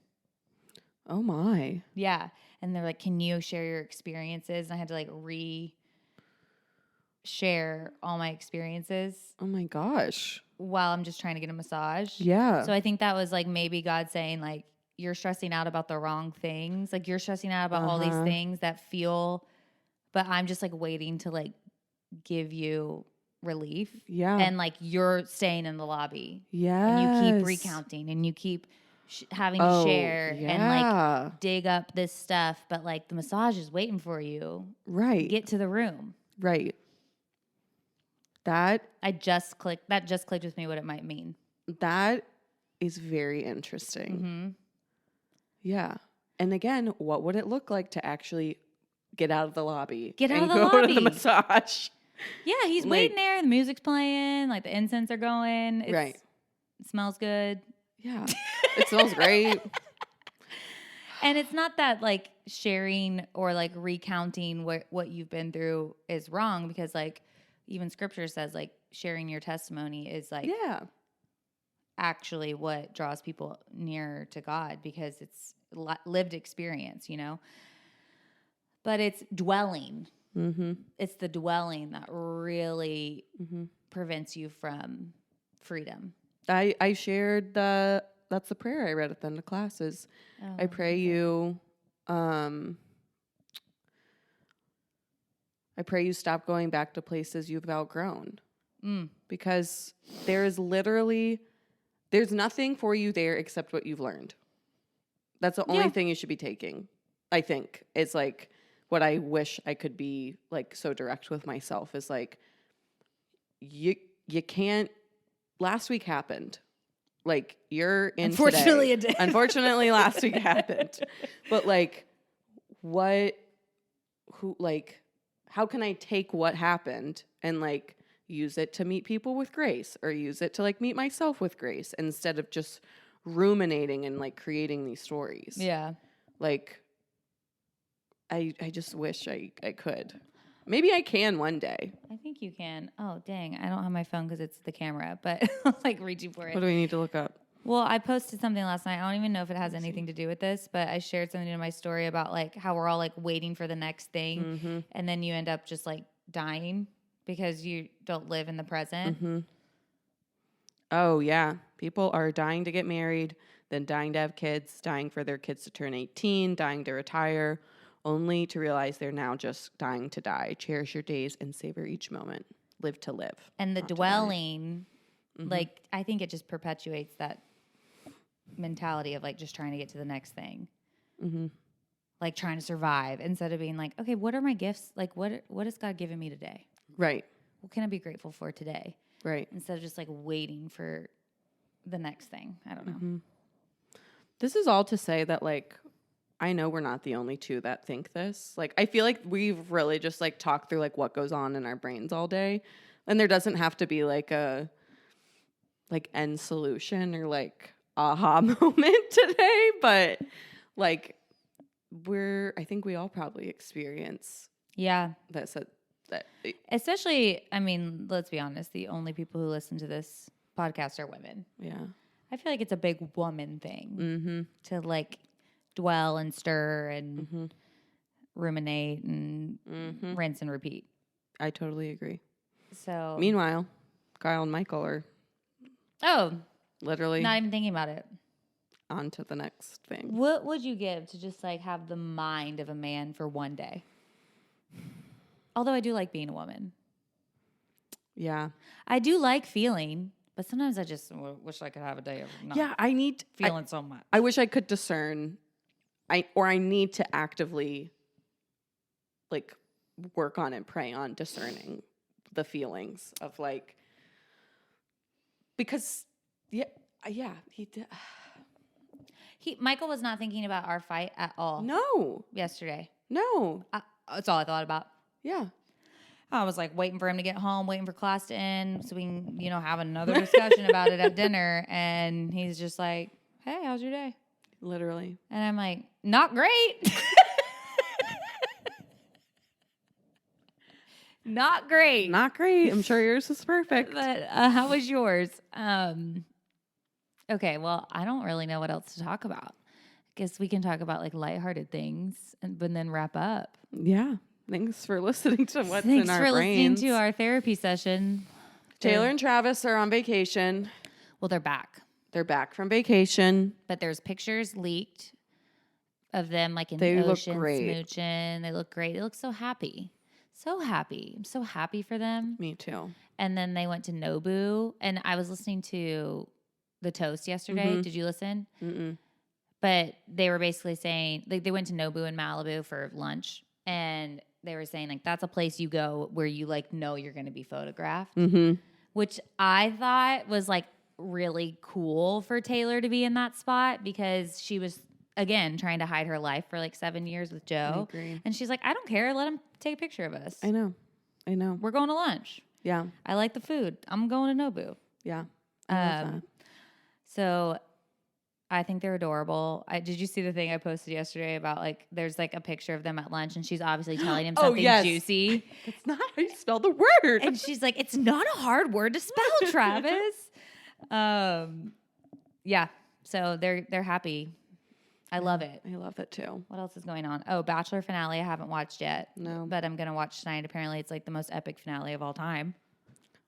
[SPEAKER 1] Oh my.
[SPEAKER 2] Yeah, and they're like, "Can you share your experiences?" And I had to like share all my experiences.
[SPEAKER 1] Oh my gosh.
[SPEAKER 2] While I'm just trying to get a massage.
[SPEAKER 1] Yeah.
[SPEAKER 2] So I think that was like maybe God saying like, you're stressing out about the wrong things. Like you're stressing out about all these things that feel, but I'm just like waiting to like give you relief.
[SPEAKER 1] Yeah.
[SPEAKER 2] And like you're staying in the lobby.
[SPEAKER 1] Yeah.
[SPEAKER 2] And you keep recounting and you keep having to share and like dig up this stuff. But like the massage is waiting for you.
[SPEAKER 1] Right.
[SPEAKER 2] Get to the room.
[SPEAKER 1] Right. That
[SPEAKER 2] just clicked with me what it might mean.
[SPEAKER 1] That is very interesting. Yeah. And again, what would it look like to actually get out of the lobby?
[SPEAKER 2] Get out of the
[SPEAKER 1] lobby.
[SPEAKER 2] lobby.
[SPEAKER 1] To the massage.
[SPEAKER 2] Yeah, he's waiting there. The music's playing. Like the incense are going. It smells good.
[SPEAKER 1] Yeah. It smells great.
[SPEAKER 2] And it's not that like sharing or like recounting what you've been through is wrong because like even scripture says like sharing your testimony is like actually what draws people nearer to God because it's lived experience, you know. But it's dwelling. It's the dwelling that really prevents you from freedom.
[SPEAKER 1] I shared that's the prayer I read at the end of classes. I pray you stop going back to places you've outgrown. Because there's nothing for you there except what you've learned. That's the only thing you should be taking, I think. It's like what I wish I could be like so direct with myself is like you can't. Last week happened. Like, you're in
[SPEAKER 2] Unfortunately,
[SPEAKER 1] today.
[SPEAKER 2] it did.
[SPEAKER 1] Unfortunately, last week it happened. But, like, how can I take what happened and, like, use it to meet people with grace or use it to, like, meet myself with grace instead of just ruminating and, like, creating these stories.
[SPEAKER 2] Yeah.
[SPEAKER 1] Like, I just wish I could. Maybe I can one day.
[SPEAKER 2] I think you can. Oh, dang. I don't have my phone because it's the camera, but I'm like reaching for it.
[SPEAKER 1] What do we need to look up?
[SPEAKER 2] Well, I posted something last night. I don't even know if it has anything to do with this, but I shared something in my story about like how we're all like waiting for the next thing.
[SPEAKER 1] Mm-hmm.
[SPEAKER 2] And then you end up just like dying because you don't live in the present.
[SPEAKER 1] Mm-hmm. Oh, yeah. People are dying to get married, then dying to have kids, dying for their kids to turn 18, dying to retire, only to realize they're now just dying to die. Cherish your days and savor each moment. Live to live.
[SPEAKER 2] And the
[SPEAKER 1] not to die.
[SPEAKER 2] dwelling, like, I think it just perpetuates that mentality of like just trying to get to the next thing.
[SPEAKER 1] Mm-hmm.
[SPEAKER 2] Like trying to survive instead of being like, okay, what are my gifts? Like, what has God given me today?
[SPEAKER 1] Right.
[SPEAKER 2] What can I be grateful for today?
[SPEAKER 1] Right.
[SPEAKER 2] Instead of just like waiting for the next thing. I don't know.
[SPEAKER 1] Mm-hmm. This is all to say that, like, I know we're not the only two that think this. Like, I feel like we've really just, like, talked through, like, what goes on in our brains all day. And there doesn't have to be, like, a, like, end solution or, like, aha moment today. But, like, I think we all probably experience
[SPEAKER 2] Yeah.
[SPEAKER 1] that.
[SPEAKER 2] Especially, I mean, let's be honest, the only people who listen to this podcast are women.
[SPEAKER 1] Yeah.
[SPEAKER 2] I feel like it's a big woman thing
[SPEAKER 1] Mm-hmm.
[SPEAKER 2] to like dwell and stir and ruminate and rinse and repeat.
[SPEAKER 1] I totally agree.
[SPEAKER 2] So,
[SPEAKER 1] Meanwhile, Kyle and Michael are literally
[SPEAKER 2] not even thinking about it.
[SPEAKER 1] on to the next thing.
[SPEAKER 2] What would you give to just like have the mind of a man for one day? Although I do like being a woman.
[SPEAKER 1] Yeah.
[SPEAKER 2] I do like feeling, but sometimes I just wish I could have a day of not
[SPEAKER 1] I need
[SPEAKER 2] feeling so much.
[SPEAKER 1] I wish I could discern. I need to actively like work on and pray on discerning the feelings of like, because he did.
[SPEAKER 2] Michael was not thinking about our fight at all.
[SPEAKER 1] No.
[SPEAKER 2] Yesterday.
[SPEAKER 1] No.
[SPEAKER 2] That's all I thought about.
[SPEAKER 1] Yeah.
[SPEAKER 2] I was like waiting for him to get home, waiting for class to end so we can, have another discussion about it at dinner. And he's just like, hey, how's your day?
[SPEAKER 1] Literally.
[SPEAKER 2] And I'm like, not great. Not great.
[SPEAKER 1] Not great. I'm sure yours is perfect.
[SPEAKER 2] But how was yours? Okay, well, I don't really know what else to talk about. Guess we can talk about like lighthearted things but then wrap up.
[SPEAKER 1] Yeah. Thanks for listening to what's
[SPEAKER 2] Thanks
[SPEAKER 1] in our
[SPEAKER 2] for
[SPEAKER 1] brains.
[SPEAKER 2] listening to our therapy session.
[SPEAKER 1] Taylor and Travis are on vacation.
[SPEAKER 2] Well, they're back.
[SPEAKER 1] They're back from vacation.
[SPEAKER 2] But there's pictures leaked of them like in
[SPEAKER 1] They
[SPEAKER 2] the
[SPEAKER 1] look
[SPEAKER 2] ocean
[SPEAKER 1] great.
[SPEAKER 2] smooching. They look great. They look so happy. So happy. I'm so happy for them.
[SPEAKER 1] Me too.
[SPEAKER 2] And then they went to Nobu. And I was listening to The Toast yesterday.
[SPEAKER 1] Mhm.
[SPEAKER 2] Did you listen?
[SPEAKER 1] Mm-mm.
[SPEAKER 2] But they were basically saying, like, they went to Nobu in Malibu for lunch. And they were saying, like, that's a place you go where you, like, know you're going to be photographed.
[SPEAKER 1] Mm-hmm.
[SPEAKER 2] Which I thought was, like, really cool for Taylor to be in that spot because she was, again, trying to hide her life for, like, 7 years with Joe.
[SPEAKER 1] I agree.
[SPEAKER 2] And she's like, I don't care. Let him take a picture of us.
[SPEAKER 1] I know.
[SPEAKER 2] We're going to lunch.
[SPEAKER 1] Yeah.
[SPEAKER 2] I like the food. I'm going to Nobu.
[SPEAKER 1] Yeah. I love that.
[SPEAKER 2] So I think they're adorable. Did you see the thing I posted yesterday about like there's like a picture of them at lunch and she's obviously telling him something juicy.
[SPEAKER 1] That's not how you spell the word.
[SPEAKER 2] And she's like, it's not a hard word to spell, Travis. Yeah. So they're happy. I love it.
[SPEAKER 1] I love it too.
[SPEAKER 2] What else is going on? Oh, Bachelor finale I haven't watched yet.
[SPEAKER 1] No.
[SPEAKER 2] But I'm gonna watch tonight. Apparently it's like the most epic finale of all time.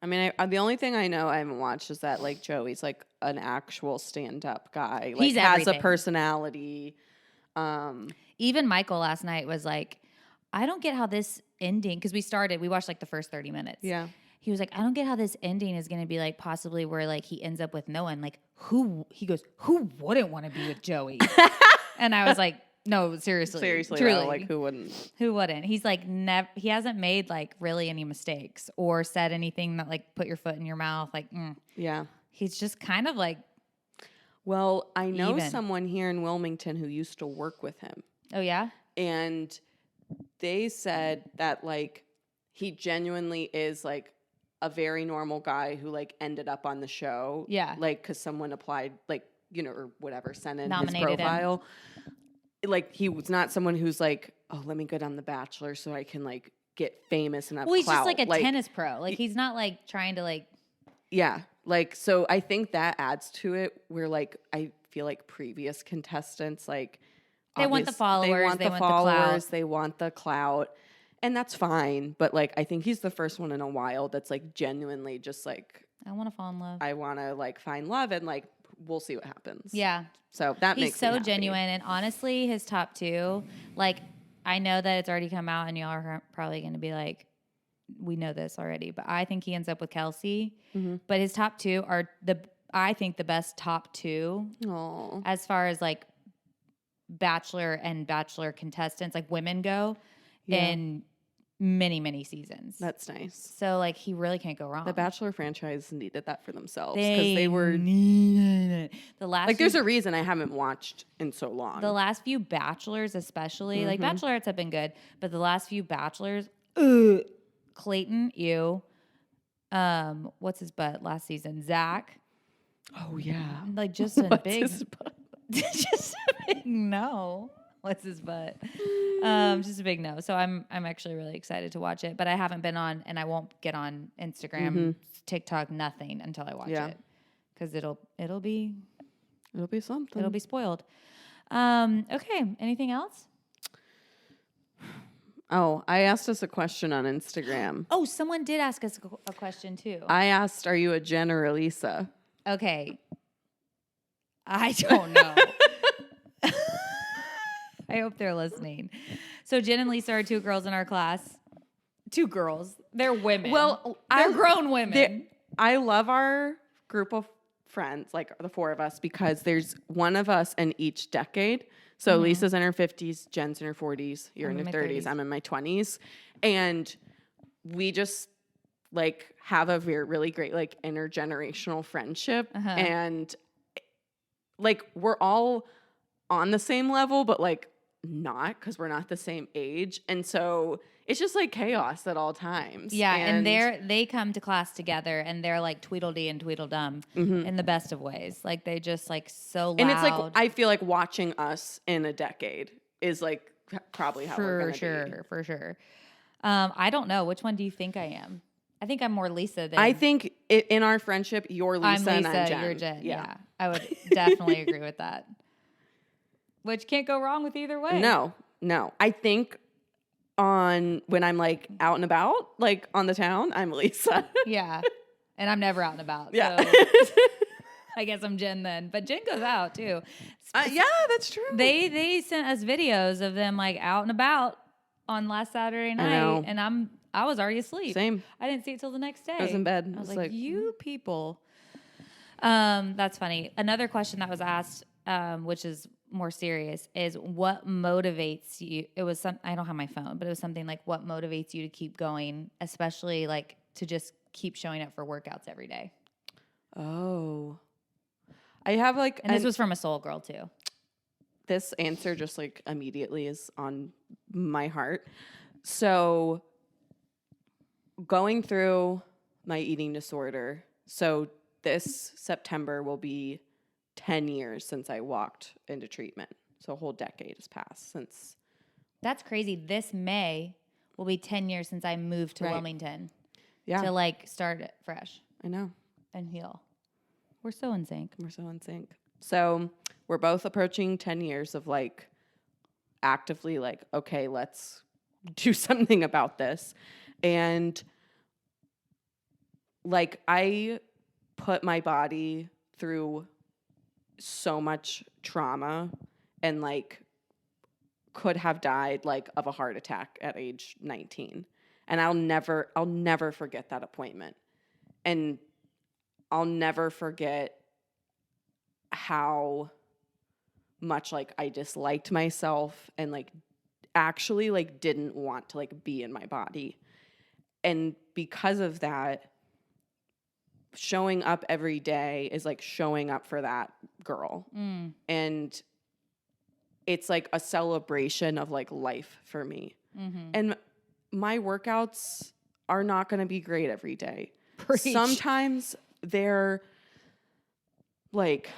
[SPEAKER 1] I mean, the only thing I know I haven't watched is that like Joey's like an actual stand-up guy. Like,
[SPEAKER 2] He's
[SPEAKER 1] has
[SPEAKER 2] everything.
[SPEAKER 1] a personality.
[SPEAKER 2] Even Michael last night was like, I don't get how this ending, because we watched like the first 30 minutes.
[SPEAKER 1] Yeah.
[SPEAKER 2] He was like, I don't get how this ending is going to be like possibly where like he ends up with no one. Like he goes, who wouldn't want to be with Joey? And I was like, no, seriously. Truly.
[SPEAKER 1] Though, like who wouldn't?
[SPEAKER 2] Who wouldn't? He's like, he hasn't made like really any mistakes or said anything that like put your foot in your mouth. Like,
[SPEAKER 1] Yeah.
[SPEAKER 2] he's just kind of like
[SPEAKER 1] Well, I know
[SPEAKER 2] Even.
[SPEAKER 1] someone here in Wilmington who used to work with him.
[SPEAKER 2] Oh, yeah?
[SPEAKER 1] And they said that, like, he genuinely is, like, a very normal guy who, like, ended up on the show.
[SPEAKER 2] Yeah.
[SPEAKER 1] Like, because someone applied, like, you know, or whatever, sent in
[SPEAKER 2] Nominated
[SPEAKER 1] his
[SPEAKER 2] him.
[SPEAKER 1] profile. Like, he was not someone who's like, oh, let me go on The Bachelor so I can, like, get famous and have
[SPEAKER 2] Well, he's
[SPEAKER 1] clout.
[SPEAKER 2] just like a tennis pro. Like, he's not, like, trying to, like...
[SPEAKER 1] Yeah. Like, so I think that adds to it where, like, I feel like previous contestants, like...
[SPEAKER 2] They want the followers.
[SPEAKER 1] They want the
[SPEAKER 2] clout.
[SPEAKER 1] They want the clout. And that's fine. But, like, I think he's the first one in a while that's, like, genuinely just, like...
[SPEAKER 2] I want to fall in love.
[SPEAKER 1] I want to, like, find love and, like, we'll see what happens.
[SPEAKER 2] Yeah.
[SPEAKER 1] So that
[SPEAKER 2] He's
[SPEAKER 1] makes me
[SPEAKER 2] so
[SPEAKER 1] happy.
[SPEAKER 2] genuine. And honestly, his top two, like, I know that it's already come out and y'all are probably going to be like, we know this already, but I think he ends up with Kelsey.
[SPEAKER 1] Mm-hmm.
[SPEAKER 2] But his top two are I think the best top two
[SPEAKER 1] Aww.
[SPEAKER 2] as far as like Bachelor and Bachelor contestants, like women go in many, many seasons.
[SPEAKER 1] That's nice.
[SPEAKER 2] So like he really can't go wrong.
[SPEAKER 1] The Bachelor franchise needed that for themselves because
[SPEAKER 2] They
[SPEAKER 1] they were
[SPEAKER 2] needed it. The last
[SPEAKER 1] like. There's a reason I haven't watched in so long.
[SPEAKER 2] The last few Bachelors, especially like Bachelorettes have been good, but the last few Bachelors, Clayton, what's his butt last season? Zach.
[SPEAKER 1] Oh yeah.
[SPEAKER 2] Like just a
[SPEAKER 1] What's
[SPEAKER 2] big,
[SPEAKER 1] his butt?
[SPEAKER 2] just a big no. What's his butt? Just a big no. So I'm actually really excited to watch it, but I haven't been on, and I won't get on Instagram, TikTok, nothing until I watch it, because it'll be
[SPEAKER 1] something.
[SPEAKER 2] It'll be spoiled. Okay. Anything else?
[SPEAKER 1] Oh, I asked us a question on Instagram.
[SPEAKER 2] Oh, someone did ask us a question too.
[SPEAKER 1] I asked, "Are you a Jen or a Lisa?"
[SPEAKER 2] Okay. I don't know. I hope they're listening. So Jen and Lisa are two girls in our class. Two girls. They're women.
[SPEAKER 1] Well,
[SPEAKER 2] they're grown women.
[SPEAKER 1] I love our group of friends, like the four of us, because there's one of us in each decade. So Lisa's in her 50s, Jen's in her 40s, you're in your 30s, I'm in my 20s. And we just like have a really great like intergenerational friendship. And like we're all on the same level, but like not, because we're not the same age. And so it's just like chaos at all times.
[SPEAKER 2] Yeah, and they come to class together and they're like Tweedledee and Tweedledum in the best of ways. Like they just like so loud.
[SPEAKER 1] And it's like I feel like watching us in a decade is like probably how we're gonna be.
[SPEAKER 2] For sure. I don't know. Which one do you think I am? I think I'm more Lisa than
[SPEAKER 1] I think in our friendship, you're Lisa,
[SPEAKER 2] I'm Lisa
[SPEAKER 1] and I'm Jen.
[SPEAKER 2] You're Jen. Yeah. I would definitely agree with that. Which can't go wrong with either way.
[SPEAKER 1] No. I think when I'm like out and about, like on the town, I'm Lisa.
[SPEAKER 2] Yeah. And I'm never out and about.
[SPEAKER 1] Yeah.
[SPEAKER 2] So I guess I'm Jen then. But Jen goes out too.
[SPEAKER 1] Yeah, that's true.
[SPEAKER 2] They sent us videos of them like out and about on last Saturday night. And I was already asleep.
[SPEAKER 1] Same.
[SPEAKER 2] I didn't see it till the next day.
[SPEAKER 1] I was in bed.
[SPEAKER 2] I was like, you people. That's funny. Another question that was asked, which is more serious, is what motivates you? It was I don't have my phone, but it was something like, what motivates you to keep going, especially like to just keep showing up for workouts every day?
[SPEAKER 1] Oh, I have like,
[SPEAKER 2] and this was from a soul girl too.
[SPEAKER 1] This answer just like immediately is on my heart. So going through my eating disorder. So this September will be 10 years since I walked into treatment. So a whole decade has passed since.
[SPEAKER 2] That's crazy. This May will be 10 years since I moved to Wilmington.
[SPEAKER 1] Yeah.
[SPEAKER 2] To like start it fresh.
[SPEAKER 1] I know.
[SPEAKER 2] And heal. We're so in sync.
[SPEAKER 1] So we're both approaching 10 years of like actively like, okay, let's do something about this. And like I put my body through so much trauma and like could have died like of a heart attack at age 19. And I'll never forget that appointment. And I'll never forget how much like I disliked myself and like actually like didn't want to like be in my body. And because of that, showing up every day is like showing up for that girl. And it's like a celebration of like life for me. And my workouts are not going to be great every day.
[SPEAKER 2] Preach.
[SPEAKER 1] Sometimes they're like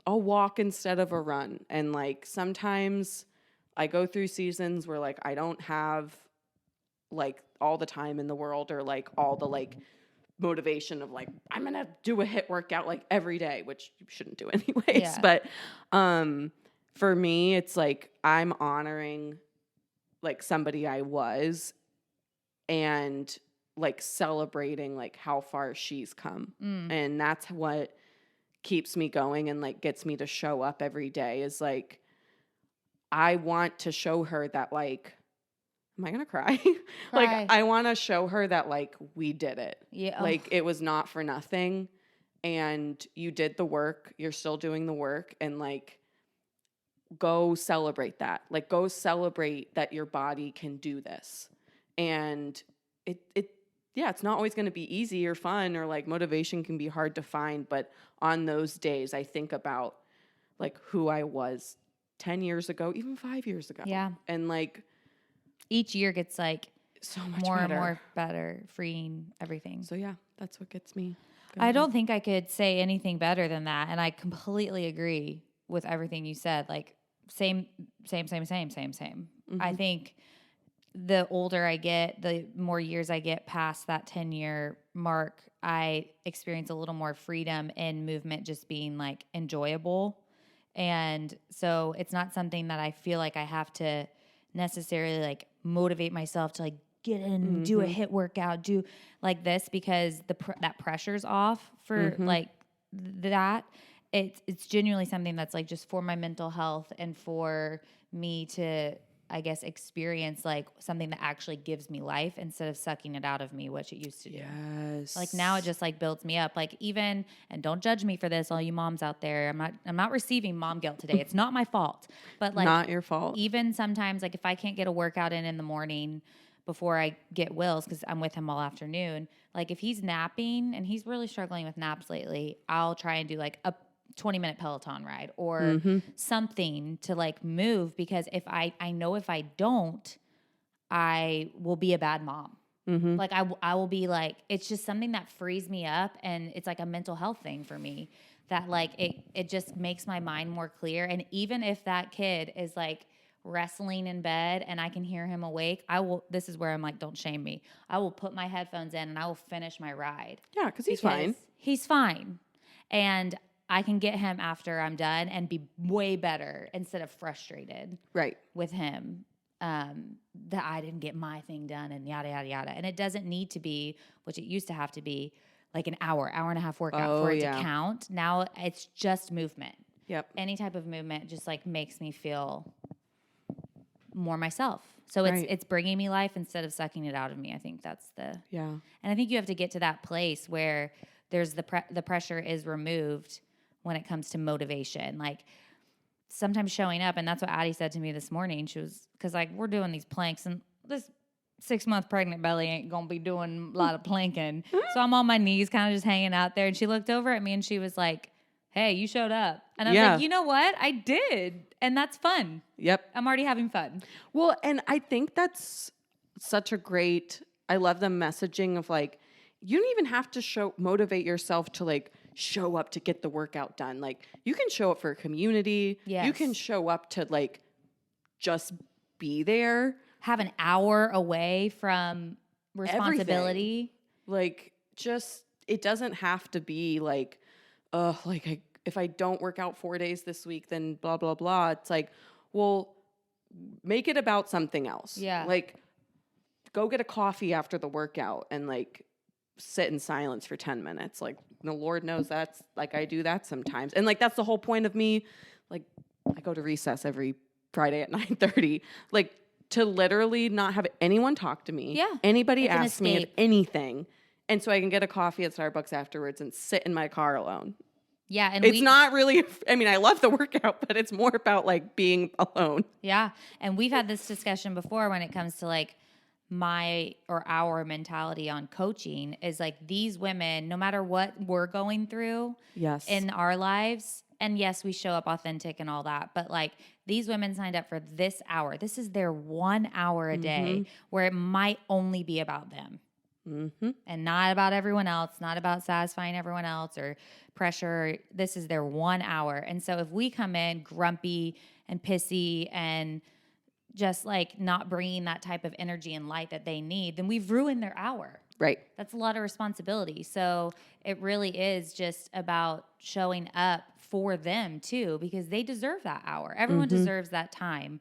[SPEAKER 1] a walk instead of a run. And like sometimes I go through seasons where like I don't have like all the time in the world or like all the like motivation of like I'm going to do a HIIT workout like every day, which you shouldn't do anyways.
[SPEAKER 2] Yeah.
[SPEAKER 1] But for me, it's like I'm honoring like somebody I was and like celebrating like how far she's come. And that's what keeps me going and like gets me to show up every day is like I want to show her that like am I gonna cry? Like I want to show her that like we did it.
[SPEAKER 2] Yeah.
[SPEAKER 1] Like it was not for nothing and you did the work, you're still doing the work and like go celebrate that. Like go celebrate that your body can do this. And it's not always going to be easy or fun or like motivation can be hard to find, but on those days I think about like who I was 10 years ago, even 5 years ago.
[SPEAKER 2] Yeah.
[SPEAKER 1] And like
[SPEAKER 2] each year gets like
[SPEAKER 1] so much
[SPEAKER 2] more
[SPEAKER 1] better.
[SPEAKER 2] and more better, freeing everything.
[SPEAKER 1] So yeah, that's what gets me going.
[SPEAKER 2] I don't think I could say anything better than that. And I completely agree with everything you said. Like same. I think the older I get, the more years I get past that 10-year mark, I experience a little more freedom in movement just being like enjoyable. And so it's not something that I feel like I have to necessarily like motivate myself to like get in, do a HIIT workout, do like this because that pressure's off for like that. It's genuinely something that's like just for my mental health and for me to, I guess, experience like something that actually gives me life instead of sucking it out of me, which it used to do.
[SPEAKER 1] Yes.
[SPEAKER 2] Like now it just like builds me up. Like even, and don't judge me for this, all you moms out there. I'm not receiving mom guilt today. It's not my fault. But like
[SPEAKER 1] not your fault.
[SPEAKER 2] Even sometimes like if I can't get a workout in the morning before I get Will's, because I'm with him all afternoon, like if he's napping and he's really struggling with naps lately, I'll try and do like a 20-minute Peloton ride or something to like move because if I know if I don't, I will be a bad mom. Like I will be like, it's just something that frees me up and it's like a mental health thing for me that like it just makes my mind more clear. And even if that kid is like wrestling in bed and I can hear him awake, this is where I'm like, don't shame me. I will put my headphones in and I will finish my ride.
[SPEAKER 1] Yeah, because he's fine.
[SPEAKER 2] He's fine. And I can get him after I'm done and be way better instead of frustrated with him that I didn't get my thing done and yada, yada, yada. And it doesn't need to be, which it used to have to be, like an hour and a half workout for it to count. Now it's just movement.
[SPEAKER 1] Yep.
[SPEAKER 2] Any type of movement just like makes me feel more myself. So it's bringing me life instead of sucking it out of me. I think that's and I think you have to get to that place where there's the pressure is removed when it comes to motivation. Like sometimes showing up, and that's what Addie said to me this morning. She was, because like we're doing these planks and this 6-month pregnant belly ain't going to be doing a lot of planking. So I'm on my knees kind of just hanging out there. And she looked over at me and she was like, hey, you showed up. And I was like, you know what? I did. And that's fun.
[SPEAKER 1] Yep.
[SPEAKER 2] I'm already having fun.
[SPEAKER 1] Well, and I think that's such a great, I love the messaging of like, you don't even have to motivate yourself to like show up to get the workout done. Like you can show up for a community.
[SPEAKER 2] Yes.
[SPEAKER 1] You can show up to like just be there.
[SPEAKER 2] Have an hour away from responsibility.
[SPEAKER 1] Everything. Like just, it doesn't have to be like, if I don't work out 4 days this week, then blah, blah, blah. It's like, well, make it about something else.
[SPEAKER 2] Yeah.
[SPEAKER 1] Like go get a coffee after the workout and like sit in silence for 10 minutes. Like the Lord knows that's like, I do that sometimes. And like, that's the whole point of me. Like I go to recess every Friday at 9:30, like to literally not have anyone talk to me.
[SPEAKER 2] Yeah.
[SPEAKER 1] Anybody ask me if anything. And so I can get a coffee at Starbucks afterwards and sit in my car alone.
[SPEAKER 2] Yeah. And
[SPEAKER 1] it's not really, I mean, I love the workout, but it's more about like being alone.
[SPEAKER 2] Yeah. And we've had this discussion before when it comes to like our mentality on coaching is like these women, no matter what we're going through
[SPEAKER 1] Yes.
[SPEAKER 2] in our lives, and yes, we show up authentic and all that, but like these women signed up for this hour. This is their 1 hour a day where it might only be about them and not about everyone else, not about satisfying everyone else or pressure. This is their 1 hour. And so if we come in grumpy and pissy and just like not bringing that type of energy and light that they need, then we've ruined their hour.
[SPEAKER 1] Right.
[SPEAKER 2] That's a lot of responsibility. So it really is just about showing up for them too, because they deserve that hour. Everyone deserves that time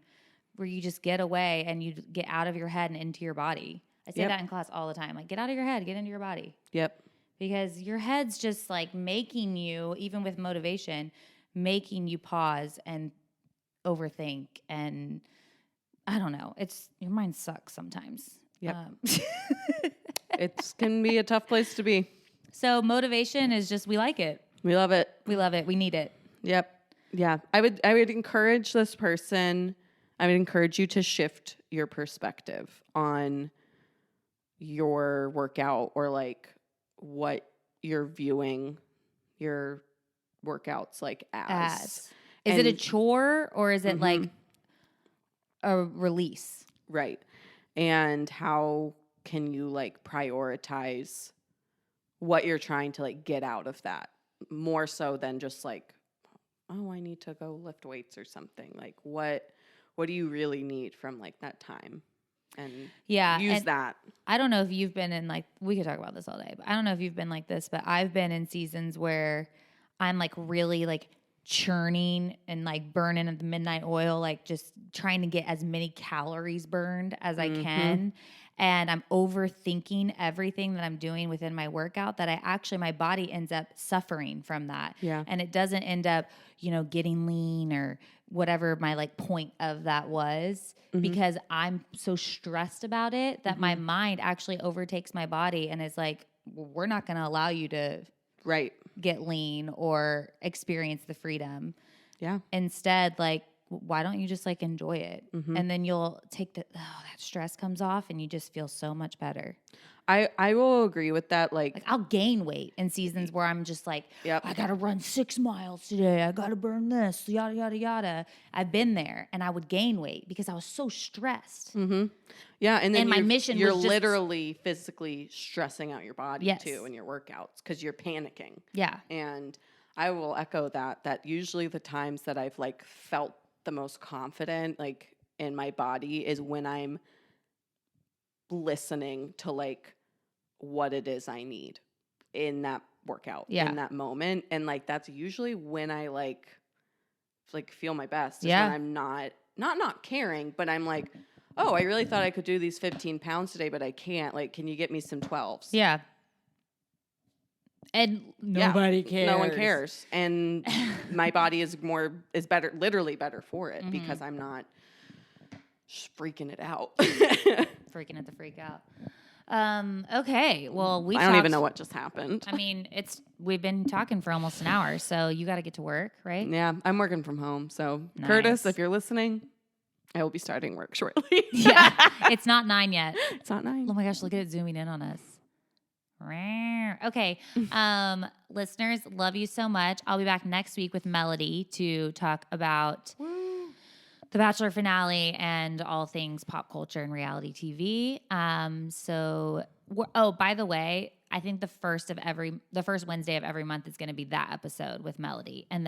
[SPEAKER 2] where you just get away and you get out of your head and into your body. I say that in class all the time. Like, get out of your head, get into your body.
[SPEAKER 1] Yep.
[SPEAKER 2] Because your head's just like making you, even with motivation, making you pause and overthink. And I don't know. Your mind sucks sometimes.
[SPEAKER 1] Yep. It can be a tough place to be.
[SPEAKER 2] So motivation is just, we like it.
[SPEAKER 1] We love it.
[SPEAKER 2] We love it. We need it.
[SPEAKER 1] Yep. Yeah. I would encourage this person. I would encourage you to shift your perspective on your workout or like what you're viewing your workouts like as.
[SPEAKER 2] Is it a chore or is it like a release?
[SPEAKER 1] Right. And how can you like prioritize what you're trying to like get out of that more so than just like, oh, I need to go lift weights or something. Like what do you really need from like that time? And use that.
[SPEAKER 2] I don't know if you've been in like, we could talk about this all day, but I don't know if you've been like this, but I've been in seasons where I'm like really like churning and like burning at the midnight oil, like just trying to get as many calories burned as I can. And I'm overthinking everything that I'm doing within my workout that my body ends up suffering from that.
[SPEAKER 1] Yeah.
[SPEAKER 2] And it doesn't end up, getting lean or whatever my like point of that was because I'm so stressed about it that my mind actually overtakes my body and is like, well, we're not going to allow you to get lean or experience the freedom.
[SPEAKER 1] Yeah.
[SPEAKER 2] Instead, like, why don't you just like enjoy it? And then you'll take that stress comes off and you just feel so much better.
[SPEAKER 1] I will agree with that. Like
[SPEAKER 2] I'll gain weight in seasons where I'm just like, I got to run 6 miles today. I got to burn this, yada, yada, yada. I've been there and I would gain weight because I was so stressed.
[SPEAKER 1] Yeah. And then
[SPEAKER 2] my mission
[SPEAKER 1] you're
[SPEAKER 2] was just
[SPEAKER 1] literally physically stressing out your body too in your workouts because you're panicking.
[SPEAKER 2] Yeah.
[SPEAKER 1] And I will echo that usually the times that I've like felt the most confident like in my body is when I'm listening to like what it is I need in that workout in that moment. And like that's usually when I like feel my best is when I'm not caring, but I'm like, oh, I really thought I could do these 15 pounds today, but I can't. Like, can you get me some 12s?
[SPEAKER 2] Yeah. And nobody cares.
[SPEAKER 1] No one cares. And my body is better, literally better for it because I'm not just freaking it out.
[SPEAKER 2] Freaking at the freak out. Okay. Well,
[SPEAKER 1] I don't even know what just happened.
[SPEAKER 2] I mean, we've been talking for almost an hour, so you got to get to work, right?
[SPEAKER 1] Yeah, I'm working from home. So
[SPEAKER 2] Nice.
[SPEAKER 1] Curtis, if you're listening, I will be starting work shortly.
[SPEAKER 2] Yeah. It's not 9 yet.
[SPEAKER 1] It's not 9.
[SPEAKER 2] Oh my gosh, look at it zooming in on us. Okay. Listeners, love you so much. I'll be back next week with Melody to talk about the Bachelor finale and all things pop culture and reality TV. By the way, I think the first Wednesday of every month is going to be that episode with Melody, and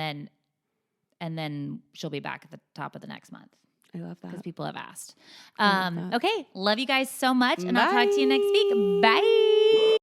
[SPEAKER 2] then she'll be back at the top of the next month.
[SPEAKER 1] I love that
[SPEAKER 2] because people have asked.
[SPEAKER 1] I love that.
[SPEAKER 2] Okay, love you guys so much, and I'll talk to you next week. Bye.